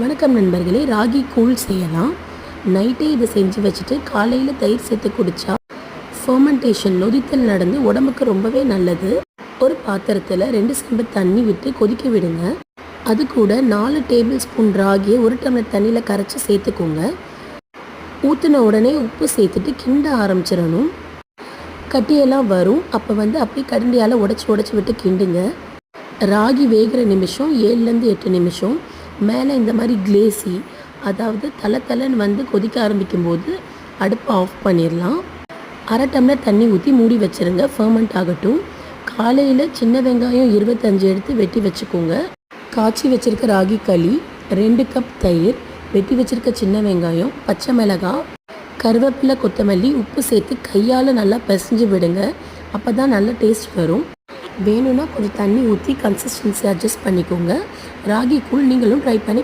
வணக்கம் நண்பர்களே. ராகி கூழ் செய்யலாம். நைட்டே இதை செஞ்சு வச்சுட்டு காலையில் தயிர் சேர்த்து குடித்தா ஃபர்மெண்டேஷன் நொதித்தல் நடந்து உடம்புக்கு ரொம்பவே நல்லது. ஒரு பாத்திரத்தில் 2 செம்பு தண்ணி விட்டு கொதிக்க விடுங்க. அது கூட 4 டேபிள் ஸ்பூன் ராகியை 1 டம்ளர் தண்ணியில் கரைச்சி சேர்த்துக்கோங்க. ஊற்றின உடனே உப்பு சேர்த்துட்டு கிண்ட ஆரம்பிச்சிடணும். கட்டியெல்லாம் வரும். அப்போ அப்படியே கரண்டியால் உடச்சி விட்டு கிண்டுங்க. ராகி வேகிற நிமிஷம் 7லேருந்து 8 நிமிஷம். மேலே இந்த மாதிரி கிளேசி, அதாவது தலை கொதிக்க ஆரம்பிக்கும் போது அடுப்பை ஆஃப் பண்ணிடலாம். 1/2 டம்ளர் தண்ணி ஊற்றி மூடி வச்சுருங்க. ஃபர்மெண்ட் ஆகட்டும். காலையில் சின்ன வெங்காயம் 25 எடுத்து வெட்டி வச்சுக்கோங்க. காய்ச்சி வச்சுருக்க ராகி களி, 2 கப் தயிர், வெட்டி வச்சுருக்க சின்ன வெங்காயம், பச்சை மிளகாய், கருவேப்பிலை, கொத்தமல்லி, உப்பு சேர்த்து கையால் நல்லா பிசைஞ்சு விடுங்க. அப்போ தான் நல்ல டேஸ்ட் வரும். வேணும்னா கொஞ்சம் தண்ணி ஊற்றி கன்சிஸ்டன்சி அட்ஜஸ்ட் பண்ணிக்கோங்க. ராகி கூழ் நீங்களும் ட்ரை பண்ணி